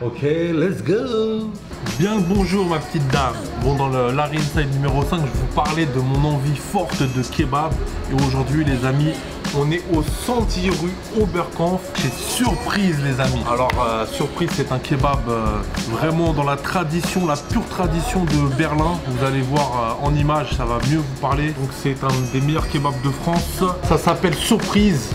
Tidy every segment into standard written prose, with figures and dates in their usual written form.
Ok, let's go. Bien le bonjour ma petite dame. Bon, dans l'Ari Inside numéro 5, je vais vous parler de mon envie forte de kebab. Et aujourd'hui les amis, on est au Sentier rue Oberkampf chez Surprise les amis. Alors Surprise, c'est un kebab vraiment dans la tradition, la pure tradition de Berlin. Vous allez voir en image, ça va mieux vous parler. Donc c'est un des meilleurs kebabs de France. Ça s'appelle Surprise.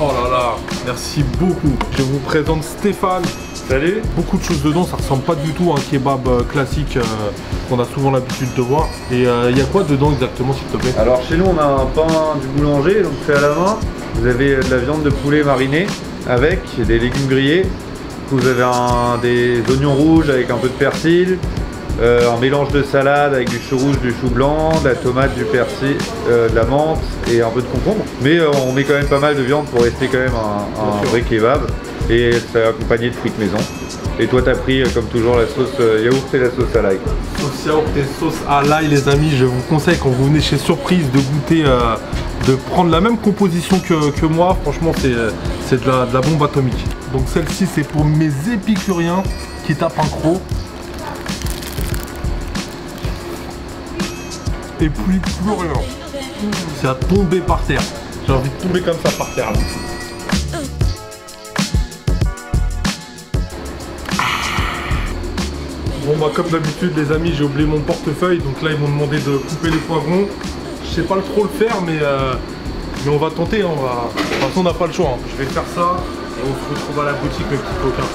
Oh là là, merci beaucoup. Je vous présente Stéphane. Salut. Beaucoup de choses dedans, ça ressemble pas du tout à un kebab classique qu'on a souvent l'habitude de voir. Et il y a quoi dedans exactement s'il te plaît? Alors chez nous on a un pain du boulanger, donc fait à la main. Vous avez de la viande de poulet marinée avec des légumes grillés. Vous avez des oignons rouges avec un peu de persil. Un mélange de salade avec du chou rouge, du chou blanc, de la tomate, du persil, de la menthe et un peu de concombre. Mais on met quand même pas mal de viande pour rester quand même un vrai kebab. Et c'est accompagné de frites maison. Et toi t'as pris comme toujours la sauce yaourt et la sauce à l'ail. Sauce yaourt et sauce à l'ail les amis, je vous conseille quand vous venez chez Surprise de goûter, de prendre la même composition que moi. Franchement c'est de la bombe atomique. Donc celle-ci c'est pour mes épicuriens qui tapent un croc. Et puis plus rien. C'est à tomber par terre. J'ai envie de tomber comme ça par terre là. Bon bah comme d'habitude les amis, j'ai oublié mon portefeuille, donc là ils m'ont demandé de couper les poivrons. Je sais pas trop le faire mais on va tenter, hein. De toute façon on n'a pas le choix, hein. Je vais faire ça et on se retrouve à la boutique mes petits coquins.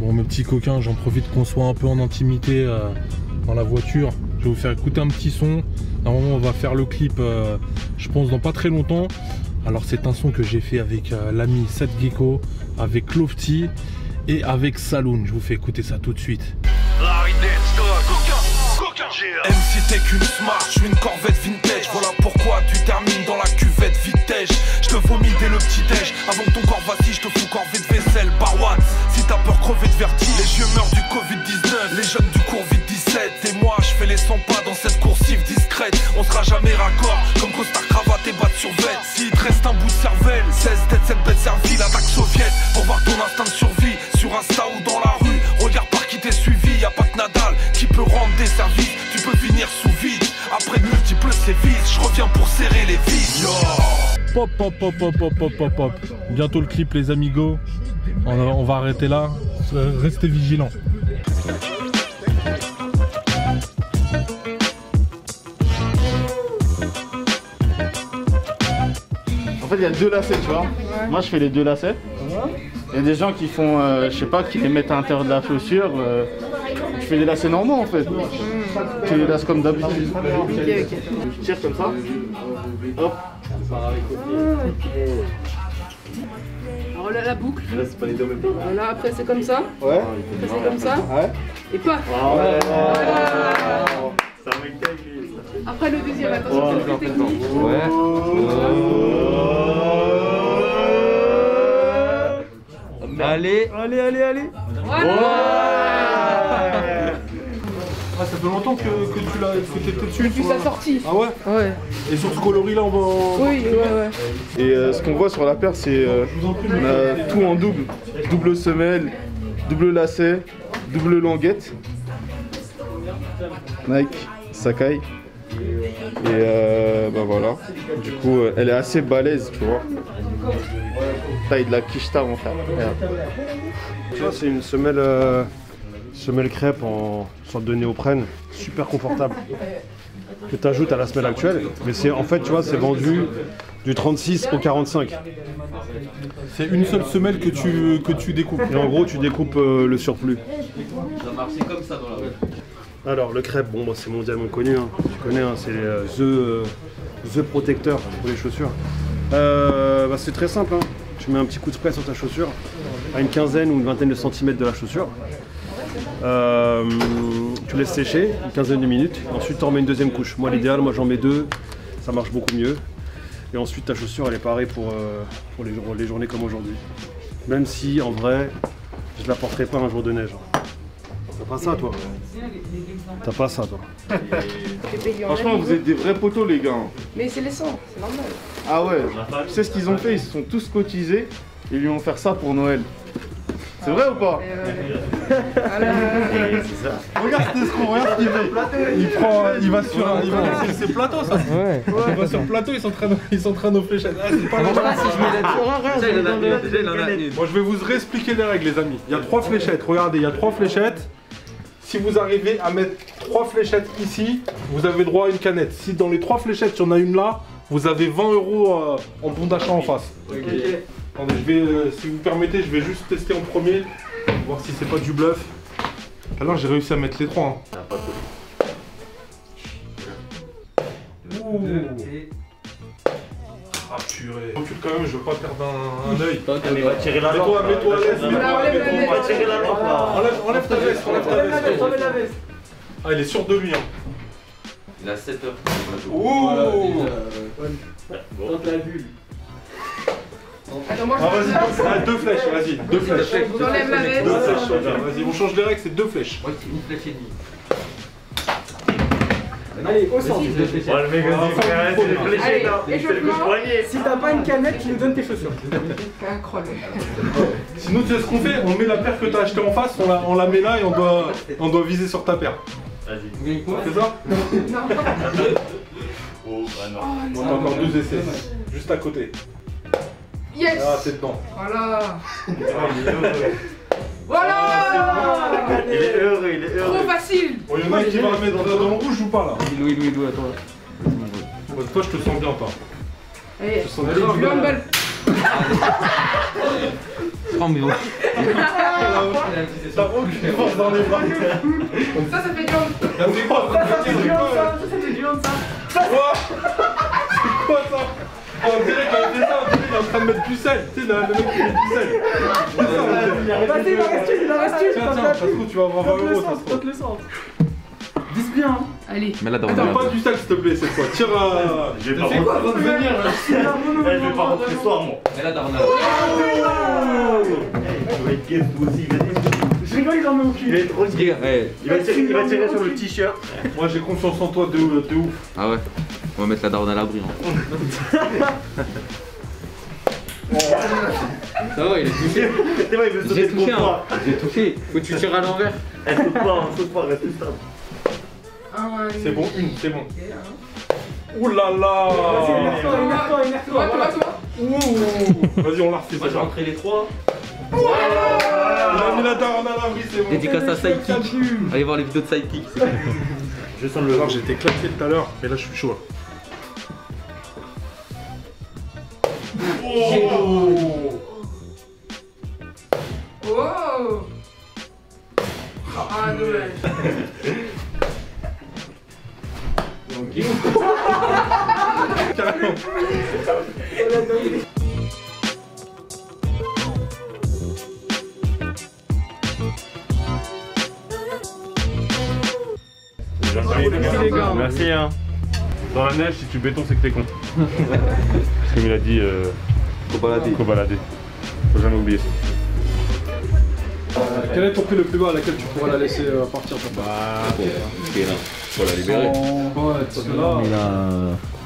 Bon mes petits coquins, j'en profite qu'on soit un peu en intimité dans la voiture. Je vais vous faire écouter un petit son. Normalement on va faire le clip je pense dans pas très longtemps. Alors c'est un son que j'ai fait avec l'ami Seth Gecko, avec Lofty et avec Saloon. Je vous fais écouter ça tout de suite. MC t'es qu'une smart, je suis une corvette vintage. Voilà pourquoi tu termines dans la cuvette vitège. Je te vomis dès le petit déj. Avant que ton corps vacille, je te fous corvée de vaisselle par watt. Si t'as peur crever de vertige, les yeux meurent du Covid-19. Les jeunes du cours vite 17. Et moi je fais les 100 pas dans cette coursive discrète. On sera jamais raccord, comme costard cravate et batte sur vête. S'il te reste un bout de cervelle, 16 têtes, cette bête servie, l'attaque soviète. Pour voir ton instinct de survie, sur Insta ou dans la rue. Regarde par qui t'es suivi, y'a pas que Nadal qui peut rendre des services. Tu peux finir sous vide, après de multiples sévices. Je reviens pour serrer les vis. Yo. Pop pop pop pop pop pop pop pop. Bientôt le clip les amigos. On va arrêter là. Restez vigilants. En fait, il y a deux lacets, tu vois. Ouais. Moi, je fais les deux lacets. Il y a des gens qui font, je sais pas, qui les mettent à l'intérieur de la chaussure. Je fais des lacets normaux en fait. Tu les laces comme d'habitude. Ok. Tu tires comme ça. Hop. Alors là, la boucle. Là, c'est pas les deux mêmes. Là, après, c'est comme ça. Ouais. Après, c'est comme ça. Ouais. Et paf. Ouais. Voilà. C'est un mec qui Après, le deuxième, attention, c'est plus technique. Ouais. Allez. Voilà. Ah, ça fait longtemps que tu étais dessus. Depuis sa sortie. Ah ouais? Ouais. Et sur ce coloris là on va. Oui, ouais. Et ce qu'on voit sur la paire, c'est on a tout en double. Double semelle, double lacet, double languette. Nike, Sakai. Et bah voilà. Du coup, elle est assez balèze, tu vois. Taille de la quicheta, mon frère. Tu vois, c'est une semelle crêpe en sorte de néoprène, super confortable, que tu ajoutes à la semelle actuelle. Mais c'est en fait, tu vois, c'est vendu du 36 au 45. C'est une seule semelle que tu découpes. Et en gros, tu découpes le surplus. Ça marchait comme ça dans la rue. Alors, le crêpe, bon, c'est mondialement connu, hein. Tu connais, hein, c'est The protecteur pour les chaussures. C'est très simple, hein. Tu mets un petit coup de spray sur ta chaussure, à une quinzaine ou une vingtaine de centimètres de la chaussure. Tu laisses sécher une quinzaine de minutes, ensuite tu en mets une deuxième couche. Moi l'idéal, j'en mets deux, ça marche beaucoup mieux. Et ensuite ta chaussure elle est pareille pour les journées comme aujourd'hui. Même si en vrai, je la porterai pas un jour de neige. T'as pas ça, toi. T'as pas ça, toi. Franchement, vous êtes des vrais poteaux, les gars. Mais c'est les sangs, c'est normal. Ah ouais, tu sais ce qu'ils ont fait? Ils se sont tous cotisés et ils lui ont fait ça pour Noël. C'est vrai ou pas? Regarde cet escroc, regarde ce qu'il fait. Il va sur un. C'est plateau ça. Ouais. Il va sur le plateau, ils s'entraînent aux fléchettes. Ah, c'est pas normal. Bon, je vais vous réexpliquer les règles, les amis. Il y a 3 fléchettes. Regardez, il y a 3 fléchettes. Si vous arrivez à mettre 3 fléchettes ici, vous avez droit à une canette. Si dans les 3 fléchettes, il y en a une là, vous avez 20 € en bon d'achat en face. Okay. Attendez, si vous permettez, je vais juste tester en premier, voir si c'est pas du bluff. Alors j'ai réussi à mettre les 3. Hein. Ah purée. Recule quand même, je veux pas perdre un œil. Il va tirer la lampe. Mets-toi à l'aise. On va tirer la lampe là. Enlève ta veste, enlève ta veste. Ah, il est sûr de lui. Hein. Il a 7 heures. Ouh. Tente la bulle. Attends, moi Ah vas-y, 2 flèches, vas-y, 2 flèches. vous enlève la veste. Vas-y, on change les règles, c'est 2 flèches. Ouais, c'est une flèche et demie. Allez, au centre. Le mec a dit frère, c'est des fléchettes. Allez, échauffement. Si t'as pas une canette, tu nous donnes tes chaussures. Incroyable. Sinon, tu sais ce qu'on fait? On met la paire que t'as achetée en face, on la met là et on doit viser sur ta paire. Vas-y. C'est ça? Non. Oh, ah non. On a encore 2 essais, juste à côté. Yes. Ah, c'est dedans. Voilà. Voilà. Il est heureux, il est heureux. Trop facile. Bon, il y en a un qui va la mettre dans le rouge ou pas là? Louis, attends. Bon, toi, je te sens bien, toi. Allez, Je sens bien. le handball. Oh, mais bon. T'as aucune force dans les bras. Ça fait du hand. Ça fait quoi? Ça fait du hand, ça. C'est quoi ça? On dirait qu'il fait ça, on dirait qu'il est en train de mettre du sel. Tu sais, le mec qui met du sel. Vas-y, il en reste une, Tiens, ça se trouve, tu vas avoir 20 € ça se trouve. Tente le centre. Vise bien. Allez. Mais là, Attends, pas du sel s'il te plaît cette fois. Tire à. Je vais pas rentrer. avant de venir Je vais pas rentrer ce soir, moi. Mais là, Darna. Je vais être guest aussi, Je rigole, il en met au cul. il est trop gay. Il va tirer sur le t-shirt. Moi j'ai confiance en toi de ouf. Ah ouais. On va mettre la daronne à l'abri. Ça va, il est touché. J'ai touché, hein. J'ai touché. Faut que tu tires à l'envers. Elle saute pas, reste stable. C'est bon, c'est bon. Ouh là là. Toi. Vas-y, on la refait. Moi, je vais rentrer les 3. Il a mis la daronne à l'abri, c'est bon. Dédicace à Sidekick. Allez voir les vidéos de Sidekick. Je sens le voir, j'étais claqué tout à l'heure, mais là je suis chaud. Oh. Ah, dommage. Carrément. Merci hein. Dans la neige, si tu béton, c'est que t'es con. Comme il a dit, faut balader. Faut jamais oublier ça. Quel est ton prix le plus bas à laquelle tu pourrais la laisser partir? Faut la libérer. Mais là,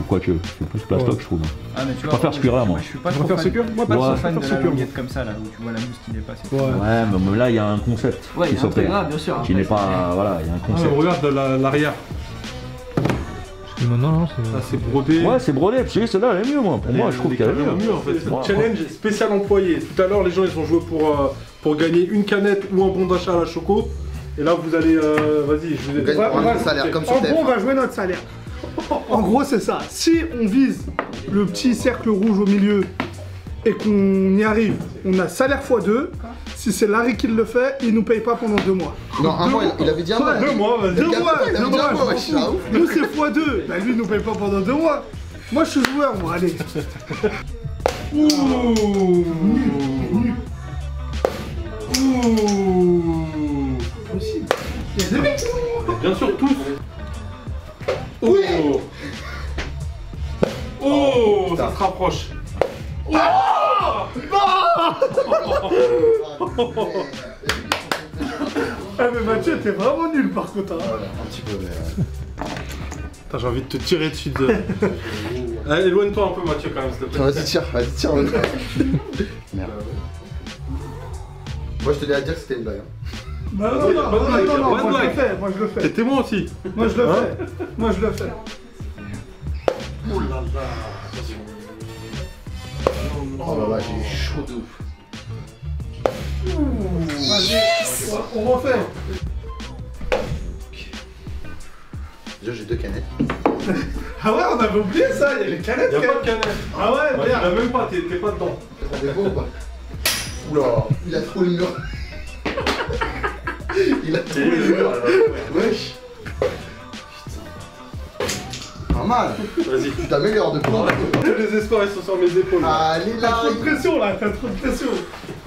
quoi que, c'est plus plastoc, je trouve. Ah, mais tu Je préfère ce cuir-là, moi. Je suis pas Tu trop préfères ce cuir? Moi, pas fan je de préfère la ce cuir. languette comme ça, là, où tu vois la mousse qui dépasse. Ouais, mais là, il y a un concept qui s'opère. bien sûr. Qui n'est pas. Voilà, il y a un Ah, concept. regarde l'arrière. Non, Ça c'est brodé. Ouais, c'est brodé, parce que celle-là, elle est mieux, moi. Pour moi, je trouve qu'elle est mieux. mieux en fait. C'est Ouais. un challenge spécial employé. Tout à l'heure, les gens ils ont joué pour gagner une canette ou un bon d'achat à la choco. Et là, vous allez. Vas-y, je vous ai dit. En gros, on va jouer notre salaire. En gros, c'est ça. Si on vise le petit cercle rouge au milieu et qu'on y arrive, on a salaire x2. Si c'est Larry qui le fait, il nous paye pas pendant 2 mois. Non, un mois, il avait dit un mois. 2 mois, vas-y. 2 mois, il avait dit un mois, wesh, là, ouf. nous c'est x2. Bah lui, il nous paye pas pendant 2 mois. Moi, je suis joueur, moi, allez. Ouh. Bien sûr, tous. Oui. Oh, ça se rapproche. Ah, mais Mathieu, t'es vraiment nul par contre. Hein. Un petit peu, mais. Putain, j'ai envie de te tirer dessus de. Allez, éloigne-toi un peu, Mathieu, quand même, s'il te plaît. Vas-y, tire. Merde. Moi, je tenais à dire que c'était une blague. Non, moi je le fais, moi je le fais. T'es témoin aussi. Moi je le fais, moi je le fais. Oh là là. Oh là là, j'ai chaud de ouf. Vas-y, on refait. Déjà, j'ai 2 canettes. Ah ouais, on avait oublié ça, il y a les canettes. Y'a pas de canette. Ah ouais, Il a même pas, t'es pas dedans. Rendez-vous ou pas? Oula, il a trouvé le mur. Il a trouvé le mur. Wesh. Pas mal. Vas-y. Tu t'améliores de quoi? Les espoirs, ils sont sur mes épaules. Allez T'as là. trop de pression là, t'as trop de pression.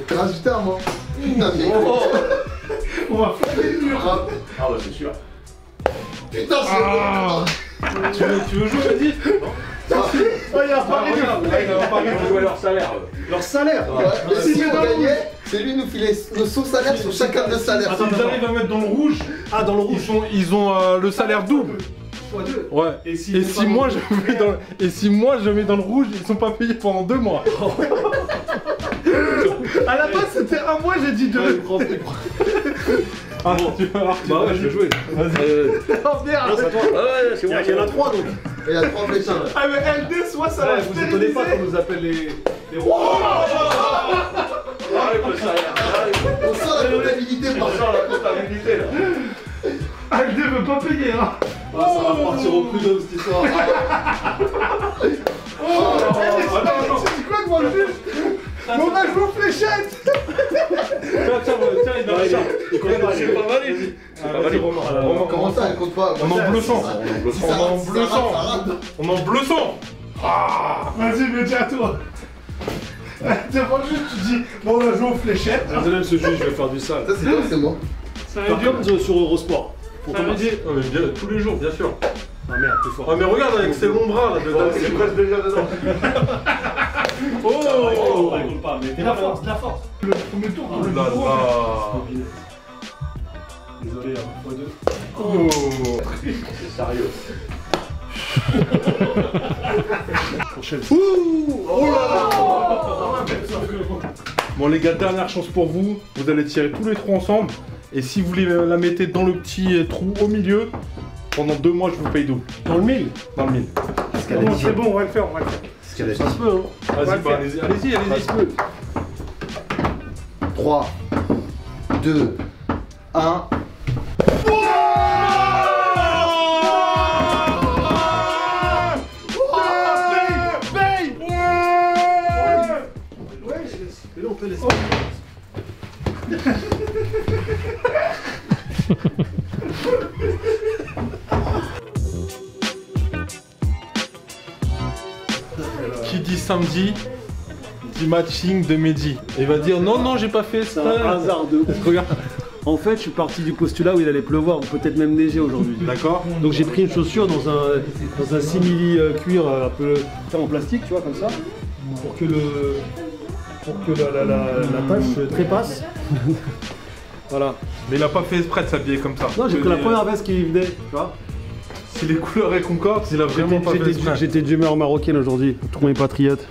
T'as rajouté un mot. Putain, mais. On va faire les murs. Ah bah c'est sûr. Putain, c'est. Tu veux jouer, vas-y? Oh, il y a Paris. Ils jouent à leur salaire. Leur salaire. Ouais, et si on gagnait, c'est lui nous filait son salaire sur chacun de salaires. Attends, ils arrivent à mettre dans le rouge. Ah, dans le rouge. Ils ont le salaire double. x2. Ouais. Et si moi je mets dans le rouge, ils sont pas payés pendant 2 mois. À la base c'était 1 mois, j'ai dit 2. Ah bon, tu vas voir. Bah ouais, je vais jouer. Vas-y. Oh merde. C'est à toi. Ouais, c'est bon. Il y en a 3 donc. Et il y a 3 flèches. Ah mais LD soit ça va Vous étonnez pas qu'on nous appelle les On sent la comptabilité par ça. la comptabilité là. LD veut pas payer hein. Ça va partir au prud'homme cette histoire. C'est quoi devant le juge? On a joué aux fléchettes. Tiens, il a un chat. Il connaît pas. C'est pas valide. C'est pas valide. Comment ça, elle compte pas? On en bleu sang. On en bleu sang. On en bleu sang. Vas-y, mais dis à toi. Devant le juge, tu dis bon, on a joué aux fléchettes. Désolé, ce juge, je vais faire du sale. Ça, c'est toi, c'est moi. Faire comme sur Eurosport. Ça veut dire tous les jours, bien sûr. Ah merde, plus fort. Ah mais regarde avec ses longs bras là dedans. C'est presque déjà dedans. Oh. Ça rigole pas, mais de la force, de la force. Le premier tour, Oh là là. Désolé, x2. Oh. C'est sérieux. Oh là là. Bon les gars, dernière chance pour vous. Vous allez tirer tous les 3 ensemble. Et si vous la mettez dans le petit trou au milieu, pendant 2 mois je vous paye double. Dans le 1000. Dans le 1000. Bon, c'est bon, on va le faire, on va le faire. Ça se peut, hein. Vas-y, bah, allez-y. 3, 2, 1. Qui dit samedi dit matching de Mehdi. Et il va dire non, j'ai pas fait ça. Un hasard de ouf. Regarde. En fait, je suis parti du postulat où il allait pleuvoir, ou peut-être même neiger aujourd'hui. D'accord. Donc j'ai pris une chaussure dans un simili cuir un peu en plastique, tu vois, comme ça, pour que la tache trépasse. Voilà. Mais il a pas fait exprès de s'habiller comme ça. Non, j'ai pris la première veste qui venait, tu vois. Si les couleurs est concorde, il a vraiment pas fait exprès. J'étais d'humeur marocaine aujourd'hui, pour tous mes patriotes.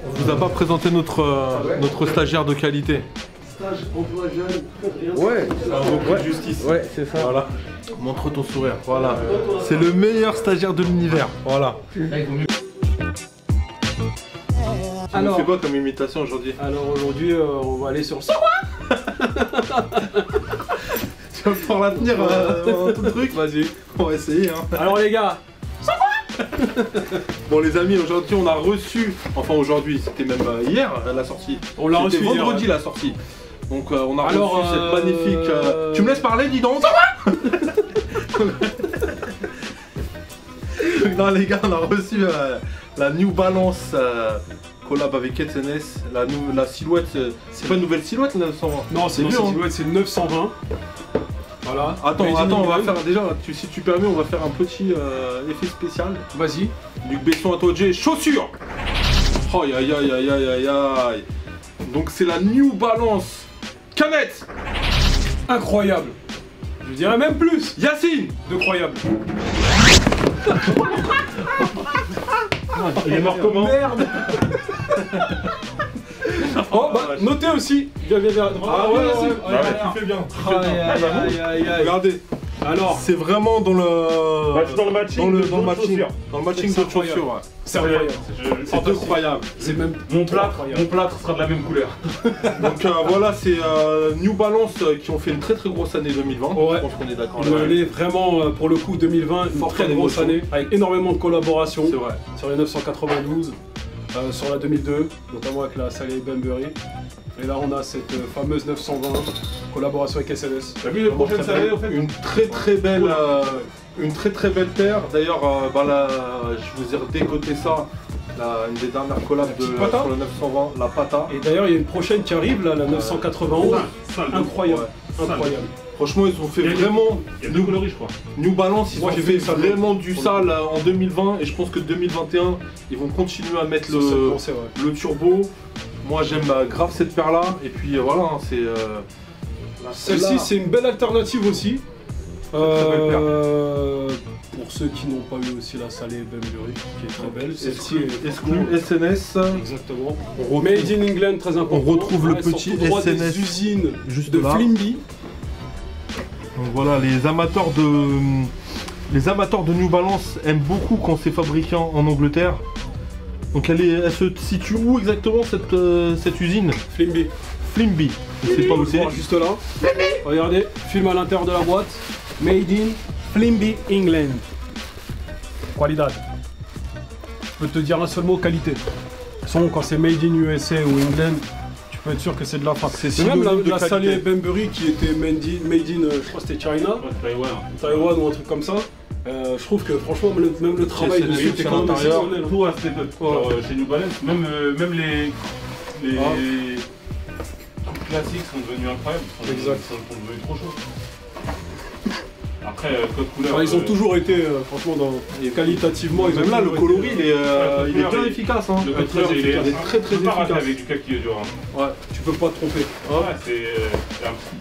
On vous a pas présenté notre stagiaire de qualité. Stage emploi jeune. Ouais, c'est un repris de justice. Ouais, c'est ça. Voilà. Montre ton sourire. Voilà. C'est le meilleur stagiaire de l'univers. Voilà. Alors, tu fais quoi comme imitation aujourd'hui? Alors aujourd'hui, on va aller sur le... C'est quoi? Tu vas pouvoir la tenir dans tout le truc? Vas-y, on va essayer. Hein. Alors les gars, bon les amis, aujourd'hui on a reçu, enfin aujourd'hui, c'était même hier la sortie. On l'a reçu C'était vendredi hier, la sortie. Donc on a alors, reçu cette magnifique... Tu me laisses parler, dis donc. Non les gars, on a reçu la New Balance collab avec SNS, la silhouette, c'est pas une nouvelle silhouette la 920? Non, c'est une silhouette, c'est le 920. Voilà. Attends, on va faire déjà, si tu permets, on va faire un petit effet spécial. Vas-y. Luc Besson à toi, Jay, chaussures. Oh aïe aïe aïe aïe aïe aïe. Donc c'est la New Balance canette. incroyable. Je dirais même plus. Yacine de croyable. Il est mort comment? Merde. Oh bah notez aussi. Viens. Ah ouais, tu fais bien. Regardez. Alors, c'est vraiment dans le dans le matching de chaussures. C'est incroyable. C'est incroyable. C'est même mon plâtre sera de la même couleur. Donc voilà, c'est New Balance qui ont fait une très grosse année 2020. Ouais. Je pense qu'on est d'accord. Une année vraiment pour le coup 2020, une très grosse année avec énormément de collaborations. C'est vrai. Sur les 992, sur la 2002, notamment avec la Salé Benbury. Et là on a cette fameuse 920 collaboration avec SLS. T'as vu les prochaines années en fait? Une très belle paire. D'ailleurs, là, je vous ai redégoté ça. Une des dernières collabs sur le 920, la Pata. Et d'ailleurs, il y a une prochaine qui arrive, là, la 991. Incroyable. Ouais. Incroyable. Franchement, ils ont fait vraiment. Il y a deux coloris, je crois. New Balance, ils ont fait vraiment du sale en 2020. Et je pense que 2021, ils vont continuer à mettre le turbo. Moi, j'aime grave cette paire là. Et puis voilà, c'est. Celle-ci, c'est une belle alternative aussi. Très belle paire. Pour ceux qui n'ont pas eu aussi la Salé Benbury, qui est très belle. Celle-ci est exclue SNS. Exactement. Made in England, très important. On retrouve le petit SNS des usines juste de là. Flimby. Donc voilà, les amateurs de New Balance aiment beaucoup quand c'est fabriqué en Angleterre. Donc elle se situe où exactement cette usine? Flimby. Flimby. Je sais pas où c'est. Juste là. Regardez, film à l'intérieur de la boîte. Made in Flimby, England. Qualidad. Je peux te dire un seul mot, qualité. De toute façon, quand c'est Made in USA ou England, tu peux être sûr que c'est de la frappe. C'est même la Salé Benbury qui était made in je crois que c'était China, Taïwan ou un truc comme ça. Je trouve que franchement, même le travail dessus était quand même exceptionnel. Tout à step up. Chez New Balance, même les trucs classiques sont devenus incroyables. Exact. Ils sont devenus trop chauds. Après, code couleur. Ils ont toujours été, franchement, qualitativement. Même là, le coloris, il est bien efficace. Hein. Le code couleur, il est très efficace. Avec du kaki dur. Ouais, tu peux pas te tromper.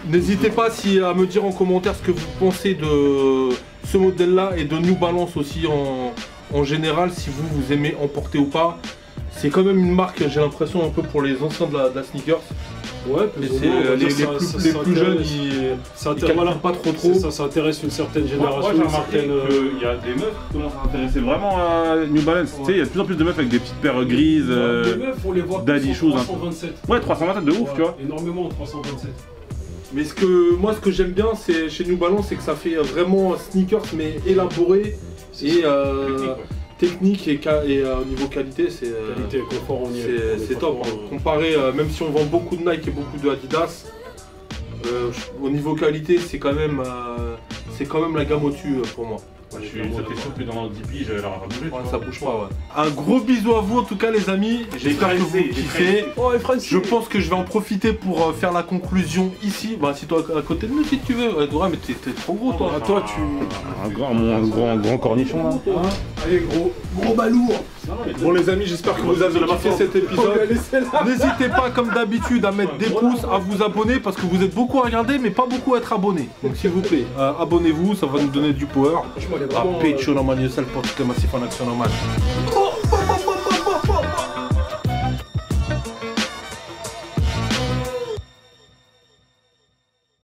N'hésitez pas à me dire en commentaire ce que vous pensez de ce modèle-là et de New Balance aussi en général, si vous aimez en porter ou pas. C'est quand même une marque, j'ai l'impression, un peu pour les anciens de la sneakers. Ouais, les plus jeunes, ils calculent pas trop. Ça intéresse une certaine génération. Moi, j'ai remarqué qu'il y a des meufs qui commencent à s'intéresser vraiment à New Balance. Tu sais, il y a de plus en plus de meufs avec des petites paires grises. Les meufs, on les voit Daddy Shoes. 327. Ouais, 327 de ouf, tu vois. Énormément, 327. Mais ce que j'aime bien chez New Balance, c'est que ça fait vraiment sneakers mais élaboré et technique et au niveau qualité, c'est confort, c'est top. Comparé, même si on vend beaucoup de Nike et beaucoup de Adidas, au niveau qualité, c'est quand même la gamme au-dessus pour moi. Ça t'es sûr que dans 10 piges, elle aura pas bougé. Ça bouge pas, ouais. Un gros bisou à vous en tout cas les amis. J'espère que vous kiffez. Je pense que je vais en profiter pour faire la conclusion ici. Bah si toi à côté de nous si tu veux. Ouais, mais t'es trop gros toi. Toi tu. Un grand cornichon là. Allez gros balourd. Bon les amis, j'espère que vous avez kiffé cet épisode. N'hésitez pas comme d'habitude à mettre des pouces, à vous abonner parce que vous êtes beaucoup à regarder mais pas beaucoup à être abonnés. Donc s'il vous plaît, abonnez-vous, ça va nous donner du power. A piccio la magno, c'est le podcast massif en action normale.